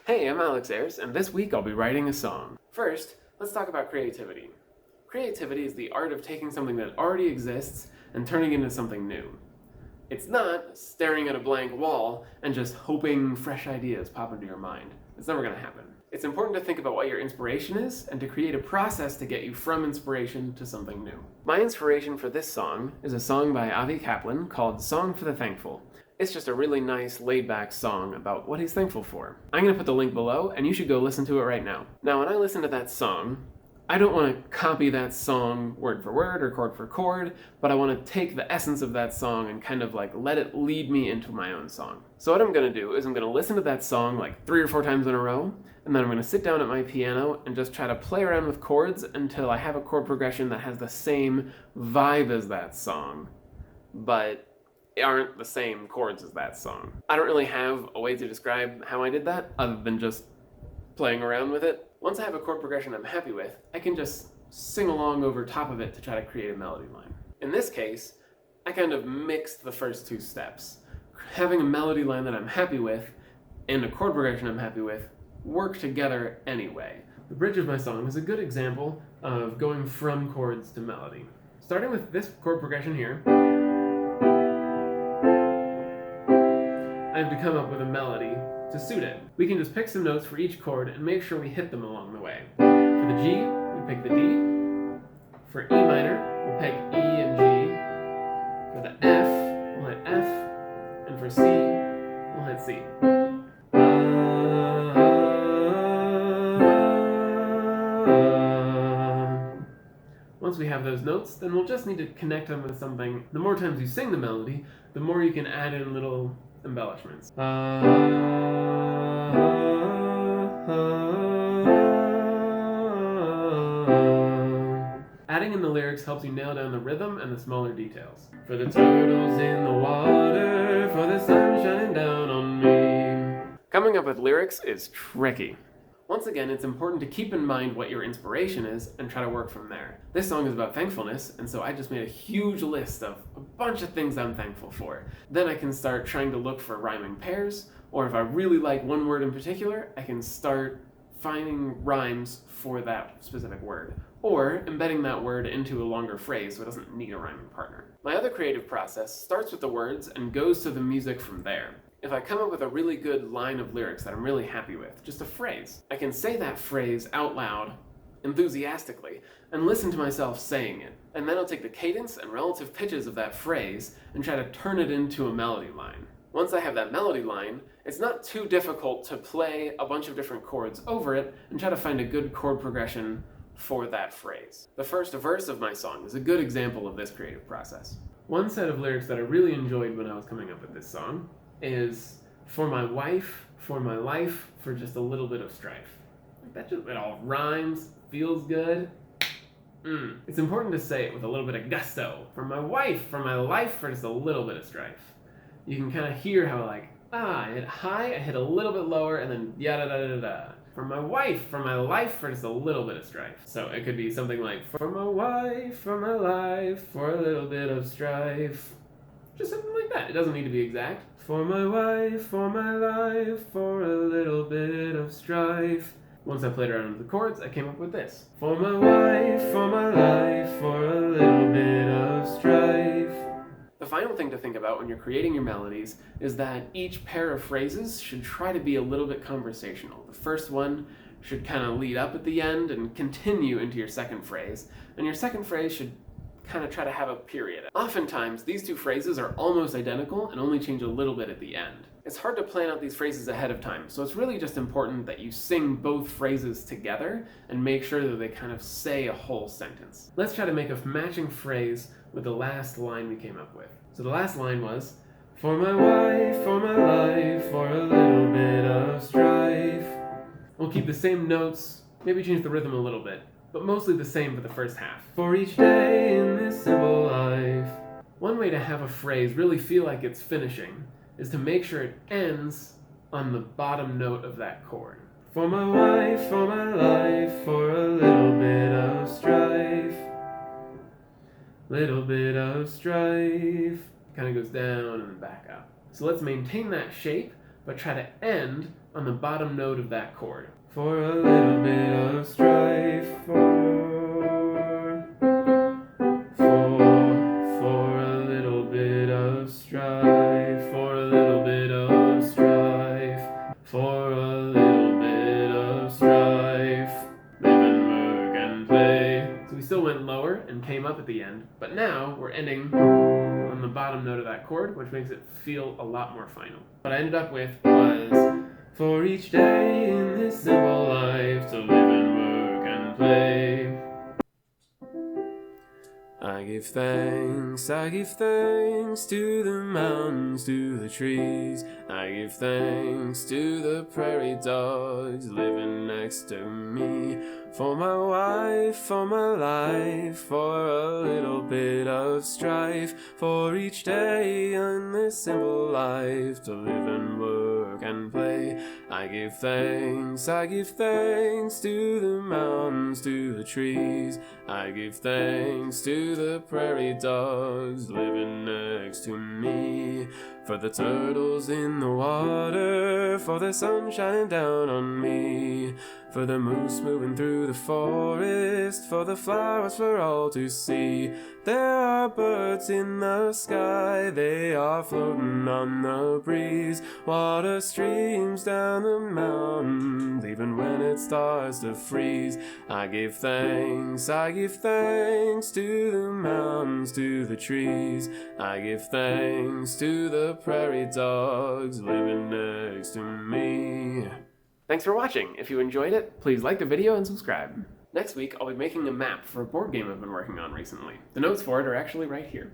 Hey, I'm Æyers, and this week I'll be writing a song. First, let's talk about creativity. Creativity is the art of taking something that already exists and turning it into something new. It's not staring at a blank wall and just hoping fresh ideas pop into your mind. It's never going to happen. It's important to think about what your inspiration is and to create a process to get you from inspiration to something new. My inspiration for this song is a song by Kaplan called Song for the Thankful. It's just a really nice, laid-back song about what he's thankful for. I'm going to put the link below, and you should go listen to it right now. Now, when I listen to that song, I don't want to copy that song word for word or chord for chord, but I want to take the essence of that song and kind of like let it lead me into my own song. So what I'm going to do is I'm going to listen to that song like 3 or 4 times in a row, and then I'm going to sit down at my piano and just try to play around with chords until I have a chord progression that has the same vibe as that song, but aren't the same chords as that song. I don't really have a way to describe how I did that other than just playing around with it. Once I have a chord progression I'm happy with, I can just sing along over top of it to try to create a melody line. In this case, I kind of mixed the first 2 steps. Having a melody line that I'm happy with and a chord progression I'm happy with work together anyway. The bridge of my song is a good example of going from chords to melody. Starting with this chord progression here, I have to come up with a melody to suit it. We can just pick some notes for each chord and make sure we hit them along the way. For the G, we pick the D. For E minor, we'll pick E and G. For the F, we'll hit F. And for C, we'll hit C. Once we have those notes, then we'll just need to connect them with something. The more times you sing the melody, the more you can add in little embellishments. Adding in the lyrics helps you nail down the rhythm and the smaller details. For the turtles in the water, for the sun shining down on me. Coming up with lyrics is tricky. Once again, it's important to keep in mind what your inspiration is and try to work from there. This song is about thankfulness, and so I just made a huge list of a bunch of things I'm thankful for. Then I can start trying to look for rhyming pairs, or if I really like one word in particular, I can start finding rhymes for that specific word, or embedding that word into a longer phrase so it doesn't need a rhyming partner. My other creative process starts with the words and goes to the music from there. If I come up with a really good line of lyrics that I'm really happy with, just a phrase, I can say that phrase out loud, enthusiastically, and listen to myself saying it. And then I'll take the cadence and relative pitches of that phrase and try to turn it into a melody line. Once I have that melody line, it's not too difficult to play a bunch of different chords over it and try to find a good chord progression for that phrase. The first verse of my song is a good example of this creative process. One set of lyrics that I really enjoyed when I was coming up with this song is for my wife, for my life, for just a little bit of strife. It all rhymes, feels good. It's important to say it with a little bit of gusto. For my wife, for my life, for just a little bit of strife. You can kind of hear how I hit high, I hit a little bit lower, and then yada da da da. For my wife, for my life, for just a little bit of strife. So it could be something like, for my wife, for my life, for a little bit of strife. Just something like that. It doesn't need to be exact. For my wife, for my life, for a little bit of strife. Once I played around with the chords, I came up with this. For my wife, for my life, for a little bit of strife. The final thing to think about when you're creating your melodies is that each pair of phrases should try to be a little bit conversational. The first one should kind of lead up at the end and continue into your second phrase, and your second phrase should kind of try to have a period. Oftentimes, these 2 phrases are almost identical and only change a little bit at the end. It's hard to plan out these phrases ahead of time, so it's really just important that you sing both phrases together and make sure that they kind of say a whole sentence. Let's try to make a matching phrase with the last line we came up with. So the last line was, for my wife, for my life, for a little bit of strife. We'll keep the same notes, maybe change the rhythm a little bit, but mostly the same for the first half. For each day in this simple life. One way to have a phrase really feel like it's finishing is to make sure it ends on the bottom note of that chord. For my wife, for my life, for a little bit of strife. Little bit of strife. Kind of goes down and then back up. So let's maintain that shape, but try to end on the bottom note of that chord. For a little bit of strife, for a little bit of strife, for a little bit of strife, for a little bit of strife, live and work and play. So we still went lower and came up at the end, but now we're ending on the bottom note of that chord, which makes it feel a lot more final. What I ended up with was, for each day in this simple life to live and work and play. I give thanks to the mountains, to the trees. I give thanks to the prairie dogs living next to me. For my wife, for my life, for a little bit of strife. For each day in this simple life to live and work and play. I give thanks to the mountains, to the trees. I give thanks to the prairie dogs living next to me. For the turtles in the water, for the sun shining down on me. For the moose moving through the forest, for the flowers for all to see. There are birds in the sky, they are floating on the breeze. Water streams down the mountain, even when it starts to freeze. I give thanks to the mountains, to the trees. I give thanks to the prairie dogs living next to me. Thanks for watching. If you enjoyed it, please like the video and subscribe. Next week, I'll be making a map for a board game I've been working on recently. The notes for it are actually right here.